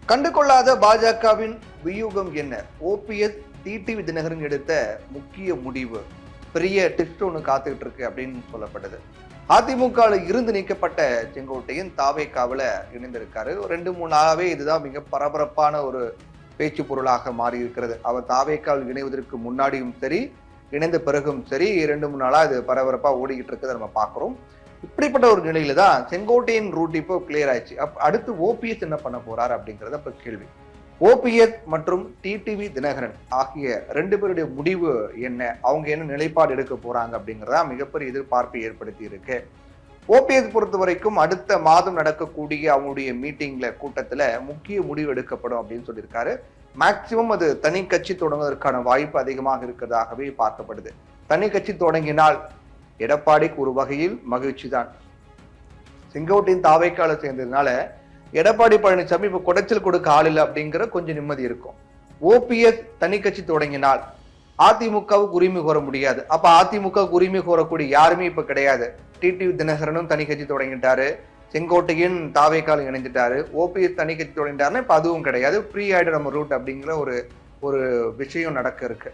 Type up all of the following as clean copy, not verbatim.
கண்டுகொள்ளாத பாஜகவின் வியூகம் என்ன? ஓபிஎஸ் டிடிவி தினகரன் எடுத்த முக்கிய முடிவு பெரிய டிஸ்ட் ஒன்று காத்துக்கிட்டு இருக்கு அப்படின்னு சொல்லப்பட்டது. அதிமுக இருந்து நீக்கப்பட்ட செங்கோட்டையன் தாவேகாவில் இணைந்திருக்காரு. 2-3 நாளாவே இதுதான் மிக பரபரப்பான ஒரு பேச்சு பொருளாக மாறி இருக்கிறது. அவர் தாவேகாவில் இணைவதற்கு முன்னாடியும் சரி, இணைந்த பிறகும் சரி, 2-3 நாளா இது பரபரப்பா ஓடிக்கிட்டு இருக்கிறத நம்ம பார்க்கிறோம். இப்படிப்பட்ட ஒரு நிலையில தான் செங்கோட்டையின் ரூட் இப்போ கிளியர் ஆயிடுச்சு. அடுத்து ஓபிஎஸ் என்ன பண்ண போறாரு அப்படிங்கறத இப்ப கேள்வி. ஓபிஎஸ் மற்றும் டிடிவி தினகரன் ஆகிய 2 பேருடைய முடிவு என்ன, அவங்க என்ன நிலைப்பாடு எடுக்க போறாங்க அப்படிங்கறதா மிகப்பெரிய எதிர்பார்ப்பை ஏற்படுத்தி இருக்கு. ஓபிஎஸ் பொறுத்த வரைக்கும் அடுத்த மாதம் நடக்கக்கூடிய அவங்களுடைய மீட்டிங்ல கூட்டத்துல முக்கிய முடிவு எடுக்கப்படும் அப்படின்னு சொல்லியிருக்காரு. மேக்சிமம் அது தனி கட்சி தொடங்குவதற்கான வாய்ப்பு அதிகமாக இருக்கிறதாகவே பார்க்கப்படுது. தனி கட்சி தொடங்கினால் எடப்பாடிக்கு ஒரு வகையில் மகிழ்ச்சி தான். செங்கோட்டையின் தாவேக்கால சேர்ந்ததுனால எடப்பாடி பழனிசாமி இப்ப குடைச்சல் கொடுக்க ஆள் இல்லை அப்படிங்கிற கொஞ்சம் நிம்மதி இருக்கும். ஓபிஎஸ் தனி கட்சி தொடங்கினால் அதிமுகவுக்கு உரிமை கோர முடியாது. அப்ப அதிமுக உரிமை கோரக்கூடிய யாருமே இப்ப கிடையாது. டிடிவி தினகரனும் தனி கட்சி தொடங்கிட்டாரு, செங்கோட்டையின் தாவேக்கால இணைஞ்சிட்டாரு, ஓபிஎஸ் தனி கட்சி தொடங்கிட்டாருன்னா இப்ப அதுவும் கிடையாது. ஃப்ரீ ஆயிடு நம்ம ரூட் அப்படிங்கிற ஒரு விஷயம் நடக்க இருக்கு.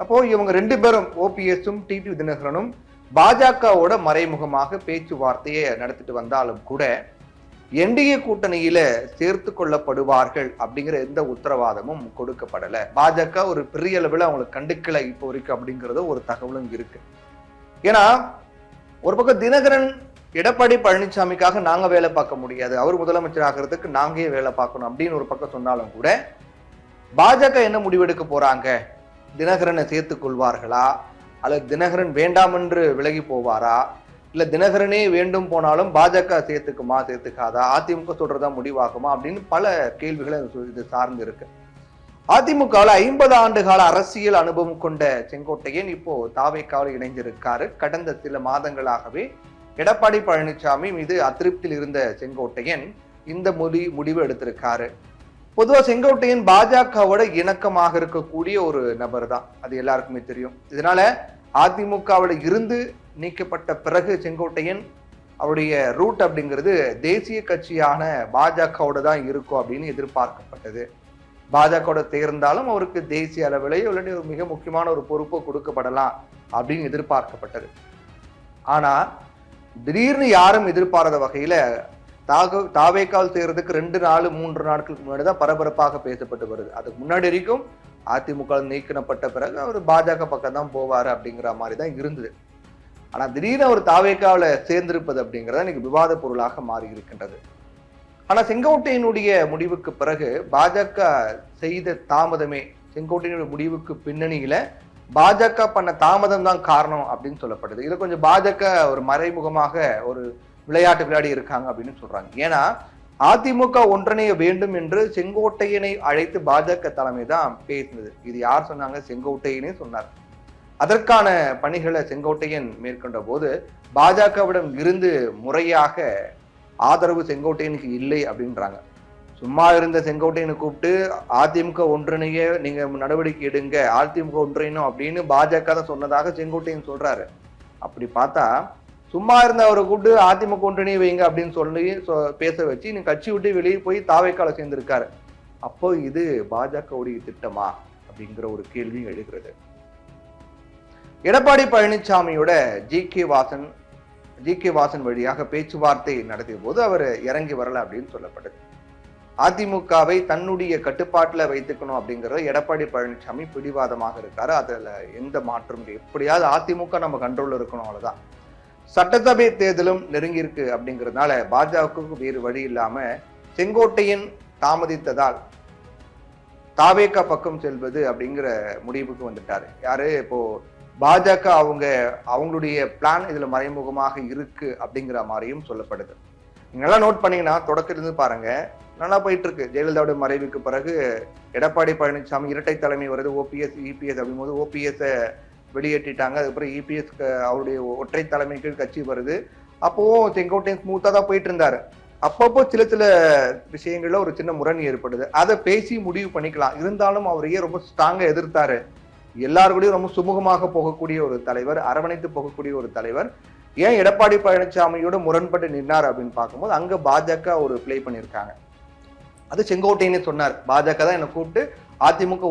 அப்போ இவங்க 2 பேரும் ஓபிஎஸும் டிடிவி தினகரனும் பாஜகவோட மறைமுகமாக பேச்சுவார்த்தையை நடத்திட்டு வந்தாலும் கூட என்டிஏ கூட்டணியில சேர்த்து கொள்ளப்படுவார்கள் அப்படிங்கிற எந்த உத்தரவாதமும் கொடுக்கப்படல. பாஜக ஒரு பெரிய அளவில் அவங்களுக்கு கண்டுக்கலை இப்போ வரைக்கும் அப்படிங்கிறது ஒரு தகவலும் இருக்கு. ஏன்னா ஒரு பக்கம் தினகரன் எடப்பாடி பழனிசாமிக்காக நாங்க வேலை பார்க்க முடியாது, அவர் முதலமைச்சர் ஆகிறதுக்கு நாங்கே வேலை பார்க்கணும் அப்படின்னு ஒரு பக்கம் சொன்னாலும் கூட பாஜக என்ன முடிவெடுக்க போறாங்க? தினகரனை சேர்த்துக் கொள்வார்களா, அல்லது தினகரன் வேண்டாம் என்று விலகி போவாரா, இல்ல தினகரனே வேண்டும் போனாலும் பாஜக சேர்த்துக்குமா சேர்த்துக்காதா, அதிமுக சொல்றதா முடிவாகுமா அப்படின்னு பல கேள்விகளை இது சார்ந்து இருக்கு. அதிமுகவில் 50 ஆண்டு கால அரசியல் அனுபவம் கொண்ட செங்கோட்டையன் இப்போ தாவேக்காவில் இணைஞ்சிருக்காரு. கடந்த சில மாதங்களாகவே எடப்பாடி பழனிசாமி மீது அதிருப்தியில் இருந்த செங்கோட்டையன் இந்த முடிவு எடுத்திருக்காரு. பொதுவா செங்கோட்டையன் பாஜகவோட இணக்கமாக இருக்கக்கூடிய ஒரு நபர் தான், அது எல்லாருக்குமே தெரியும். இதனால அதிமுகவோட இருந்து நீக்கப்பட்ட பிறகு செங்கோட்டையன் அவருடைய ரூட் அப்படிங்கிறது தேசிய கட்சியான பாஜகவோட தான் இருக்கும் அப்படின்னு எதிர்பார்க்கப்பட்டது. பாஜகவோட தேர்ந்தாலும் அவருக்கு தேசிய அளவில் ஒரு மிக முக்கியமான ஒரு பொறுப்பு கொடுக்கப்படலாம் அப்படின்னு எதிர்பார்க்கப்பட்டது. ஆனா திடீர்னு யாரும் எதிர்பாராத வகையில தாவேக்கால் செய்யறதுக்கு 2-3 நாட்களுக்கு முன்னாடி தான் பரபரப்பாக பேசப்பட்டு வருது. அதுக்கு முன்னாடி வரைக்கும் அதிமுக நீக்கப்பட்ட பிறகு அவர் பாஜக பக்கம் தான் போவாரு அப்படிங்கிற மாதிரி தான் இருந்தது. ஆனா திடீர்னு அவர் தாவேக்காவில் சேர்ந்திருப்பது அப்படிங்கிறத இன்னைக்கு விவாத பொருளாக மாறி இருக்கின்றது. ஆனா செங்கோட்டையினுடைய முடிவுக்கு பிறகு பாஜக செய்த தாமதமே, செங்கோட்டையினுடைய முடிவுக்கு பின்னணியில பாஜக பண்ண தாமதம் தான் காரணம் அப்படின்னு சொல்லப்படுது. இதை கொஞ்சம் பாஜக ஒரு மறைமுகமாக ஒரு விளையாட்டு விளையாடி இருக்காங்க அப்படின்னு சொல்றாங்க. ஏன்னா அதிமுக ஒன்றிணைய வேண்டும் என்று செங்கோட்டையனை அழைத்து பாஜக தலைமை தான் பேசினது. இது யார் சொன்னாங்க? செங்கோட்டையனே சொன்னார். அதற்கான பணிகளை செங்கோட்டையன் மேற்கொண்ட போது பாஜகவிடம் இருந்து முறையாக ஆதரவு செங்கோட்டையனுக்கு இல்லை அப்படின்றாங்க. சும்மா இருந்த செங்கோட்டையனை கூப்பிட்டு அதிமுக ஒன்றிணைய நீங்க நடவடிக்கை எடுங்க, அதிமுக ஒன்றிணையும் அப்படின்னு பாஜக தான் சொன்னதாக செங்கோட்டையன் சொல்றாரு. அப்படி பார்த்தா சும்மா இருந்த அவரை கூப்பிட்டு அதிமுக ஒன்றிணைய வைங்க அப்படின்னு சொல்லி பேச வச்சு நீ கட்சி விட்டு வெளியே போய் தாவேக்கால சேர்ந்திருக்காரு. அப்போ இது பாஜகவுடைய திட்டமா அப்படிங்கிற ஒரு கேள்வி எழுகிறது. எடப்பாடி பழனிசாமியோட ஜி கே வாசன் வழியாக பேச்சுவார்த்தை நடத்திய போது அவர் இறங்கி வரல அப்படின்னு சொல்லப்படுது. அதிமுகவை தன்னுடைய கட்டுப்பாட்டுல வைத்துக்கணும் அப்படிங்கறத எடப்பாடி பழனிசாமி பிடிவாதமாக இருக்காரு. அதுல எந்த மாற்றம் இல்லை. எப்படியாவது அதிமுக நம்ம கண்ட்ரோல்ல இருக்கணும், அவ்வளவுதான். சட்டசபை தேர்தலும் நெருங்கி இருக்கு அப்படிங்கிறதுனால பாஜகவுக்கு வேறு வழி இல்லாம செங்கோட்டையன் தாமதித்ததால் தாவேகா பக்கம் செல்வது அப்படிங்கிற முடிவுக்கு வந்துட்டாரு. யாரு? இப்போ பாஜக அவங்களுடைய பிளான் இதுல மறைமுகமாக இருக்கு அப்படிங்கிற மாதிரியும் சொல்லப்படுது. நீங்க எல்லாம் நோட் பண்ணீங்கன்னா தொடக்கத்திலிருந்து பாருங்க, நல்லா போயிட்டு இருக்கு. ஜெயலலிதாவுடைய மறைவுக்கு பிறகு எடப்பாடி பழனிசாமி இரட்டை தலைமை வருது, ஓபிஎஸ் இபிஎஸ் அப்படிங்கும்போது ஓபிஎஸ் வெளியேற்றிட்டாங்க. அதுக்கப்புறம் இபிஎஸ் அவருடைய ஒற்றை தலைமை கீழ் கட்சி வருது. அப்போ செங்கோட்டையன் ஸ்மூத்தா தான் போயிட்டு இருந்தாரு. அப்பப்போ சில விஷயங்கள்ல ஒரு சின்ன முரண் ஏற்படுது. அதை பேசி முடிவு பண்ணிக்கலாம். இருந்தாலும் அவரையே ரொம்ப ஸ்ட்ராங்கா எதிர்த்தாரு. எல்லாருக்கூடயும் ரொம்ப சுமூகமாக போகக்கூடிய ஒரு தலைவர், அரவணைத்து போகக்கூடிய ஒரு தலைவர். ஏன் எடப்பாடி பழனிசாமியோட முரண்பட்டு நின்னார் அப்படின்னு பார்க்கும்போது அங்க பாஜக ஒரு பிளே பண்ணியிருக்காங்க. அது செங்கோட்டையனே சொன்னார். பாஜக தான் என்னை கூப்பிட்டு அதிமுக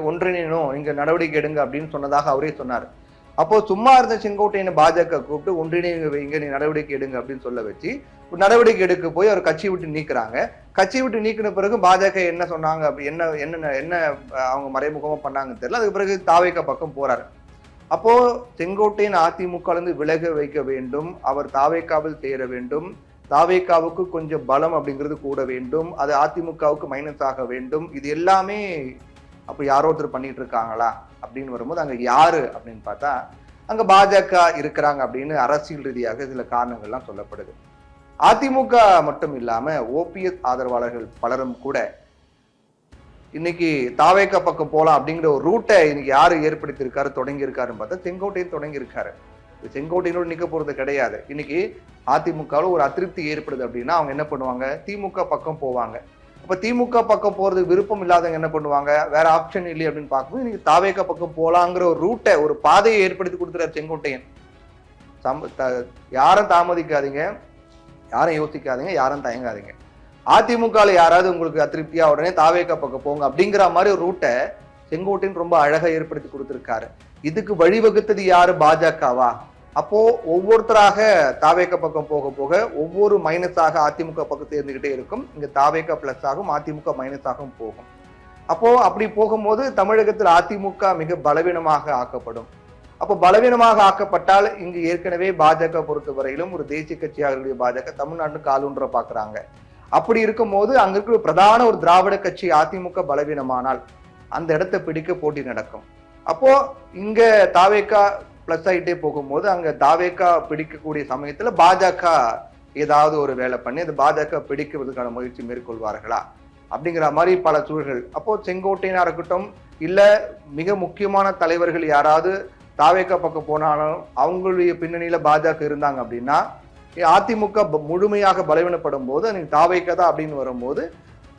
ஒன்றிணையணும், இங்க நடவடிக்கை எடுங்க அப்படின்னு சொன்னதாக அவரே சொன்னார். அப்போ சும்மா இருந்த செங்கோட்டையனை பாஜக கூப்பிட்டு ஒன்றிணைய வைங்க, நீ நடவடிக்கை எடுங்க அப்படின்னு சொல்ல வச்சு நடவடிக்கை எடுக்க போய் அவர் கட்சி விட்டு நீக்குறாங்க. கட்சி விட்டு நீக்கின பிறகு பாஜக என்ன சொன்னாங்க, அப்படி என்ன என்ன என்ன அவங்க மறைமுகமா பண்ணாங்கன்னு தெரியல. அதுக்கு பிறகு தாவேகா பக்கம் போறாரு. அப்போ செங்கோட்டையன் அதிமுக இருந்து விலக வைக்க வேண்டும், அவர் தாவேகாவில் சேர வேண்டும், தாவேகாவுக்கு கொஞ்சம் பலம் அப்படிங்கிறது கூட வேண்டும், அது அதிமுகவுக்கு மைனஸ் ஆக வேண்டும். இது எல்லாமே அப்ப யாரோ ஒருத்தர் பண்ணிட்டு இருக்காங்களா அப்படின்னு வரும்போது அங்க யாரு அப்படின்னு பார்த்தா அங்க பாஜக இருக்கிறாங்க அப்படின்னு அரசியல் ரீதியாக சில காரணங்கள்லாம் சொல்லப்படுது. அதிமுக மட்டும் இல்லாம ஓபிஎஸ் ஆதரவாளர்கள் பலரும் கூட இன்னைக்கு தாவேகா பக்கம் போலாம் அப்படிங்கிற ஒரு ரூட்டை இன்னைக்கு யாரு ஏற்படுத்தி இருக்காரு, தொடங்கி இருக்காருன்னு பார்த்தா செங்கோட்டையன் தொடங்கி இருக்காரு. செங்கோட்டையனோடு நிக்க போறது கிடையாது. இன்னைக்கு அதிமுகவில் ஒரு அதிருப்தி ஏற்படுது அப்படின்னா அவங்க என்ன பண்ணுவாங்க, திமுக பக்கம் போவாங்க. அப்ப திமுக பக்கம் போறதுக்கு விருப்பம் இல்லாதவங்க என்ன பண்ணுவாங்க, வேற ஆப்ஷன் இல்லை அப்படின்னு பார்க்கும்போது இன்னைக்கு தாவேகா பக்கம் போலாங்கிற ஒரு ரூட்டை, ஒரு பாதையை ஏற்படுத்தி கொடுத்துறாரு செங்கோட்டையன். யாரும் தாமதிக்காதீங்க, யாரும் யோசிக்காதீங்க, யாரும் தயங்காதீங்க. அதிமுகல யாராவது உங்களுக்கு அதிருப்தியா உடனே தாவேகா பக்கம் போங்க அப்படிங்கிற மாதிரி ஒரு ரூட்டை செங்கோட்டையன் ரொம்ப அழகா ஏற்படுத்தி கொடுத்திருக்காரு. இதுக்கு வழிவகுத்தது யாரு, பாஜகவா? அப்போ ஒவ்வொருத்தராக தாவேகா பக்கம் போக போக ஒவ்வொரு மைனஸாக அதிமுக பக்கம் சேர்ந்துகிட்டே இருக்கும். இங்க தாவேகா பிளஸ் ஆகும், அதிமுக மைனஸ் ஆகும் போகும். அப்போ அப்படி போகும்போது தமிழகத்தில் அதிமுக மிக பலவீனமாக ஆக்கப்படும். அப்போ பலவீனமாக ஆக்கப்பட்டால் இங்கு ஏற்கனவே பாஜக பொறுத்தவரையிலும் ஒரு தேசிய கட்சியாக பாஜக தமிழ்நாடு காலூன்ற பாக்குறாங்க. அப்படி இருக்கும் போது அங்க இருக்கிற பிரதான ஒரு திராவிட கட்சி அதிமுக பலவீனமானால் அந்த இடத்தை பிடிக்க போட்டி நடக்கும். அப்போ இங்க தாவேகா பிளஸ் ஆகிட்டே போகும்போது அங்க தாவேகா பிடிக்கக்கூடிய சமயத்துல பாஜக ஏதாவது ஒரு வேலை பண்ணி அந்த பாஜக பிடிக்கிறதுக்கான முயற்சி மேற்கொள்வார்களா அப்படிங்கிற மாதிரி பல சூழல்கள். அப்போ செங்கோட்டையனா இருக்கட்டும், இல்ல மிக முக்கியமான தலைவர்கள் யாராவது தாவேகா பக்கம் போனாலும் அவங்களுடைய பின்னணியில பாஜக இருந்தாங்க அப்படின்னா அதிமுக முழுமையாக பலவீனப்படும் போது அன்னைக்கு தாவேகா தான் அப்படின்னு வரும்போது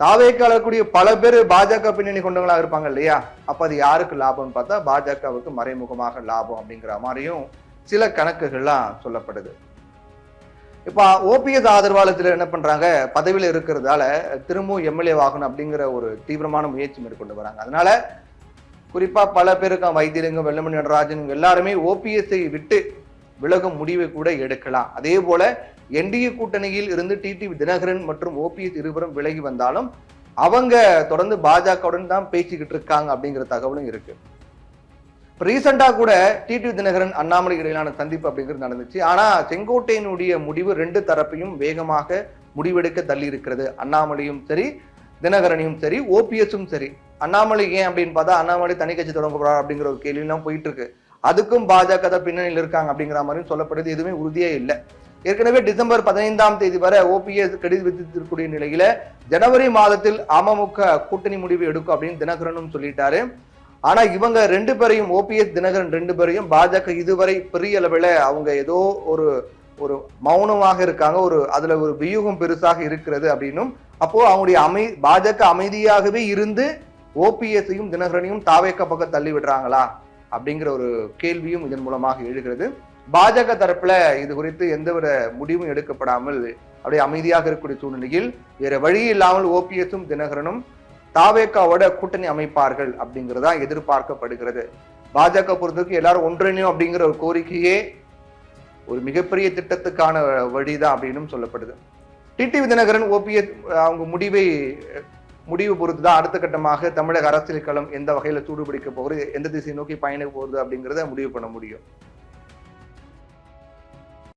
தாவேகா கூடிய பல பேர் பாஜக பின்னணி கொண்டவங்களா இருப்பாங்க இல்லையா? அப்ப அது யாருக்கு லாபம்னு பார்த்தா பாஜகவுக்கு மறைமுகமாக லாபம் அப்படிங்கிற மாதிரியும் சில கணக்குகள்லாம் சொல்லப்படுது. இப்ப ஓபிஎஸ் ஆதரவாளத்தில் என்ன பண்றாங்க, பதவியில இருக்கிறதால திரும்பவும் எம்எல்ஏ ஆகணும் அப்படிங்கிற ஒரு தீவிரமான முயற்சி மேற்கொண்டு வராங்க. அதனால குறிப்பா பல பேருக்கு வைத்தியலிங்கம், வெல்லமணி நடராஜன் எல்லாருமே ஓபிஎஸ்ஐ விட்டு விலகும் முடிவை கூட எடுக்கலாம். அதே போல என்டிஏ கூட்டணியில் இருந்து டிடிவி தினகரன் மற்றும் ஓபிஎஸ் இருவரும் விலகி வந்தாலும் அவங்க தொடர்ந்து பாஜகவுடன் தான் பேசிக்கிட்டு இருக்காங்க அப்படிங்கிற தகவலும் இருக்கு. ரீசெண்டா கூட டிடிவி தினகரன் அண்ணாமலை இடையிலான சந்திப்பு அப்படிங்கிறது நடந்துச்சு. ஆனா செங்கோட்டையனுடைய முடிவு ரெண்டு தரப்பையும் வேகமாக முடிவெடுக்க தள்ளி இருக்கிறது. அண்ணாமலையும் சரி, தினகரனையும் சரி, ஓபிஎஸும் சரி. அண்ணாமலை ஏன் அப்படின்னு பார்த்தா அண்ணாமலை தனி கட்சி தொடங்க போறாரு அப்படிங்கிற ஒரு கேள்வி எல்லாம் போயிட்டு இருக்கு. அதுக்கும் பாஜக தான் பின்னணியில் இருக்காங்க அப்படிங்கிற மாதிரியும் சொல்லப்படுது. எதுவுமே உறுதியே இல்லை. ஏற்கனவே டிசம்பர் 15ஆம் தேதி வரை ஓபிஎஸ் கடிதம் விதித்திருக்கக்கூடிய நிலையில ஜனவரி மாதத்தில் அமமுக கூட்டணி முடிவு எடுக்கும் அப்படின்னு தினகரனும் சொல்லிட்டாரு. ஆனா இவங்க ரெண்டு பேரையும், ஓபிஎஸ் தினகரன் ரெண்டு பேரையும் பாஜக இதுவரை பெரிய அளவில் அவங்க ஏதோ ஒரு மௌனமாக இருக்காங்க, அதுல ஒரு வியூகம் பெருசாக இருக்கிறது அப்படின்னும். அப்போ அவங்களுடைய பாஜக அமைதியாகவே இருந்து ஓபிஎஸ்ஸையும் தினகரனையும் தாவேகா பக்கம் தள்ளி விடுறாங்களா அப்படிங்கிற ஒரு கேள்வியும் இதன் மூலமாக எழுகிறது. பாஜக தரப்புல இது குறித்து எந்தவித முடிவும் எடுக்கப்படாமல் அப்படியே அமைதியாக இருக்கக்கூடிய சூழ்நிலையில் வேற வழி இல்லாமல் ஓபிஎஸும் தினகரனும் தாவேகாவோட கூட்டணி அமைப்பார்கள் அப்படிங்கிறதா எதிர்பார்க்கப்படுகிறது. பாஜக பொறுத்தவரைக்கும் எல்லாரும் ஒன்றிணையும் அப்படிங்கிற ஒரு கோரிக்கையே ஒரு மிகப்பெரிய திட்டத்துக்கான வழிதான் அப்படின்னு சொல்லப்படுது. டிடிவி தினகரன் ஓபிஎஸ் அவங்க முடிவு பொறுத்துதான் அடுத்த கட்டமாக தமிழக அரசியல் களம் எந்த வகையில சூடுபிடிக்க போகிறது, எந்த திசை நோக்கி பயணிக்க போகுது அப்படிங்கிறத முடிவு பண்ண முடியும்.